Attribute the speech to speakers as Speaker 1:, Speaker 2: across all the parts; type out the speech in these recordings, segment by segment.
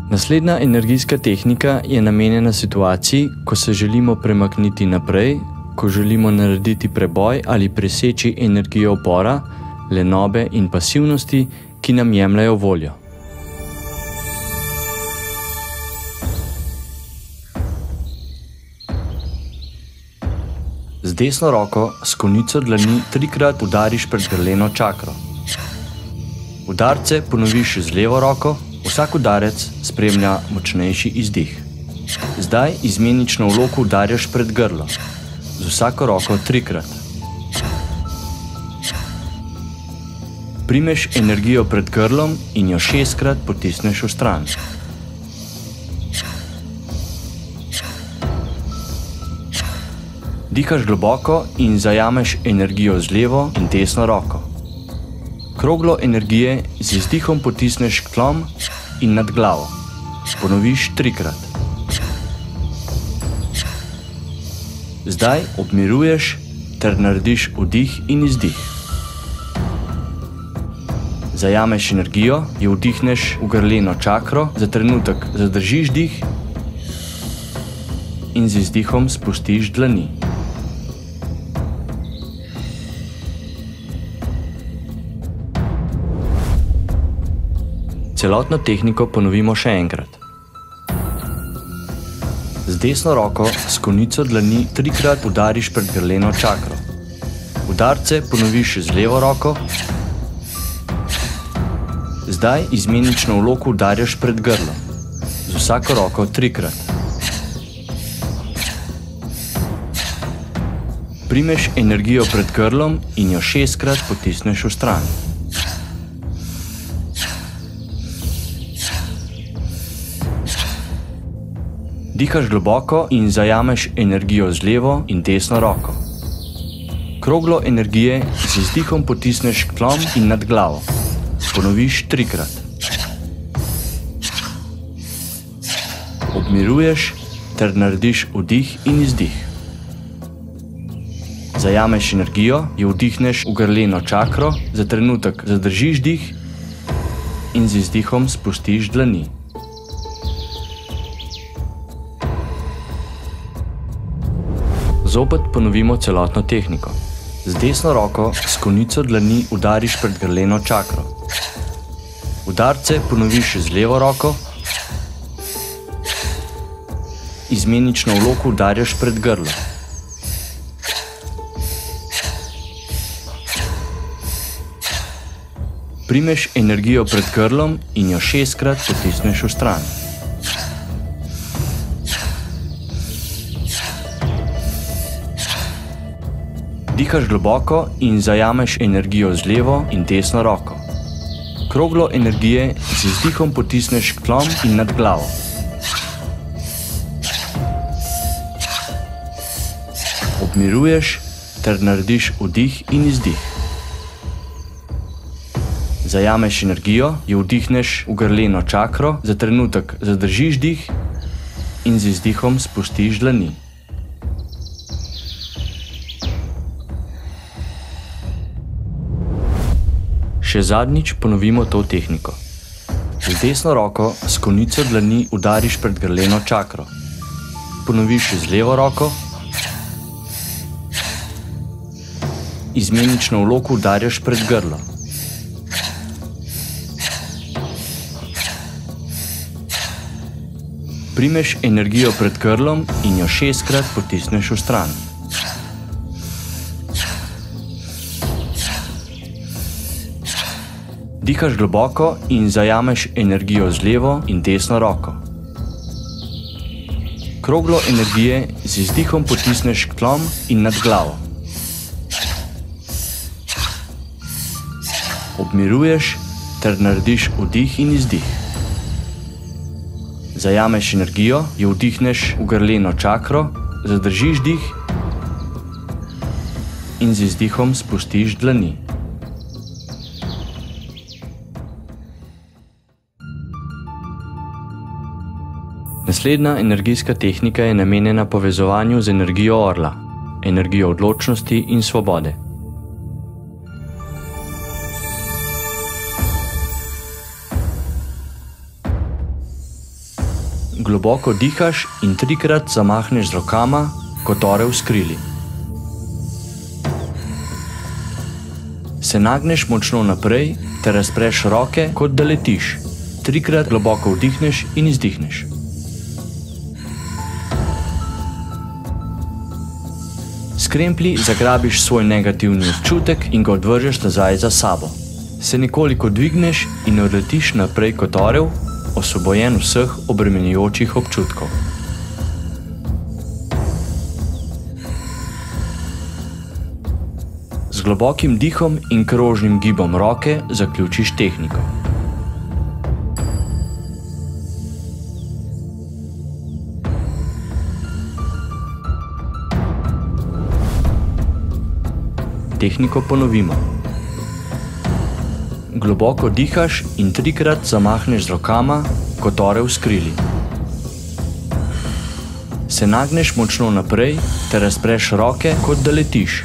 Speaker 1: Naslednja energijska tehnika je namenjena situaciji, ko se želimo premakniti naprej, ko želimo narediti preboj ali preseči energijo upora, lenobe in pasivnosti, ki nam jemljejo voljo. Z desno roko s konico dlani 3-krat udariš pred grleno čakro. Udarce ponoviš z levo roko, vsak udarec spremlja močnejši izdih. Zdaj izmenično v loku udarjaš pred grlo, z vsako roko 3-krat. Primeš energijo pred grlom in jo 6-krat potisneš v stran. Dihaš globoko in zajameš energijo z levo in desno roko. Kroglo energije z izdihom potisneš k tlom in nad glavo. Ponoviš 3-krat. Zdaj obmiruješ ter narediš vdih in izdih. Zajameš energijo, jo vdihneš v grleno čakro, za trenutek zadržiš dih in z izdihom spustiš dlani. Celotno tehniko ponovimo še enkrat. Z desno roko s konico dlani 3-krat udariš pred grleno čakro. Udarce ponoviš z levo roko. Zdaj izmenično v loku udarjaš pred grlo, z vsako roko 3-krat. Primeš energijo pred grlom in jo 6-krat potisneš v stran. Dihaš globoko in zajameš energijo z levo in desno roko. Kroglo energije z izdihom potisneš k tlom in nad glavo. Ponoviš 3-krat. Obmiruješ ter narediš vdih in izdih. Zajameš energijo, jo vdihneš v grleno čakro, za trenutek zadržiš dih in z izdihom spustiš dlani. Zopet ponovimo celotno tehniko. Z desno roko s konico dlani udariš pred grleno čakro. Udarce ponoviš z levo roko. Izmenično v loku udarjaš pred grlo. Primeš energijo pred grlom in jo 6-krat potisneš v stran. Dihaš globoko in zajameš energijo z levo in desno roko. Kroglo energije z izdihom potisneš k tlom in nad glavo. Obmiruješ ter narediš vdih in izdih. Zajameš energijo, jo vdihneš v grleno čakro, za trenutek zadržiš dih in z izdihom spustiš dlani. Še zadnjič ponovimo to tehniko. Z desno roko s konico dlani udariš pred grleno čakro. Ponoviš z levo roko. Izmenično v loku udarjaš pred grlo. Primeš energijo pred grlom in jo 6-krat potisneš v stran. Dihaš globoko in zajameš energijo z levo in desno roko. Kroglo energije z izdihom potisneš k tlom in nad glavo. Obmiruješ ter narediš vdih in izdih. Zajameš energijo, jo vdihneš v grleno čakro, zadržiš dih in z izdihom spustiš dlani. Naslednja energijska tehnika je namenjena povezovanju z energijo orla, energijo odločnosti in svobode. Globoko dihaš in 3-krat zamahneš z rokama, kot orel s krili. Se nagneš močno naprej ter razpreš roke, kot da letiš. 3-krat globoko vdihneš in izdihneš. S kremplji zagrabiš svoj negativni občutek in ga odvržeš nazaj za sabo. Se nekoliko dvigneš in odletiš naprej kot orel, osvobojen vseh obremenjujočih občutkov. Z globokim dihom in krožnim gibom roke zaključiš tehniko. Tehniko ponovimo. Globoko dihaš in 3-krat zamahneš z rokama, kot orel s krili. Se nagneš močno naprej ter razpreš roke, kot da letiš.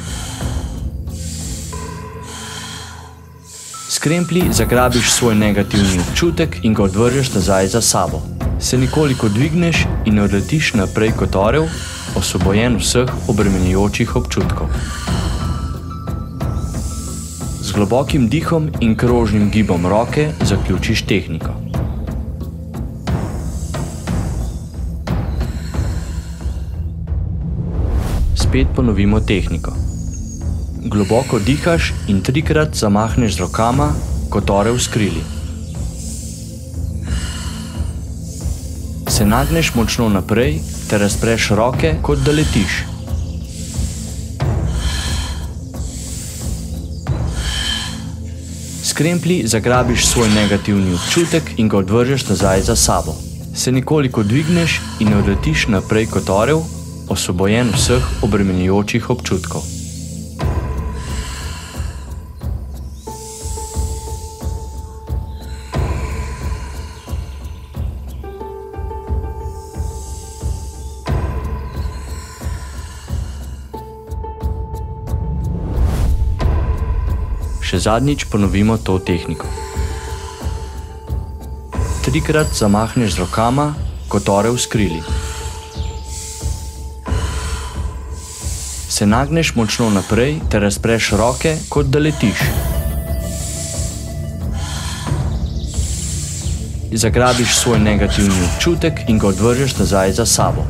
Speaker 1: S kremplji zagrabiš svoj negativni občutek in ga odvržeš nazaj za sabo. Se nekoliko dvigneš in odletiš naprej kot orel, osvobojen vseh obremenjujočih občutkov. Z globokim dihom in krožnim gibom roke zaključiš tehniko. Spet ponovimo tehniko. Globoko dihaš in 3-krat zamahneš z rokama, kot orel s krili. Se nagneš močno naprej ter razpreš roke, kot da letiš. S kremplji zagrabiš svoj negativni občutek in ga odvržeš nazaj za sabo. Se nekoliko dvigneš in odletiš naprej kot orel, osvobojen vseh obremenjujočih občutkov. Še zadnjič ponovimo to tehniko. 3-krat zamahneš z rokama, kot orel s krili. Se nagneš močno naprej ter razpreš roke, kot da letiš. Zagrabiš svoj negativni občutek in ga odvržeš nazaj za sabo.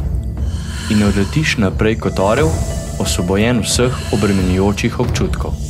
Speaker 1: In odletiš naprej kot orel, osvobojen vseh obremenjujočih občutkov.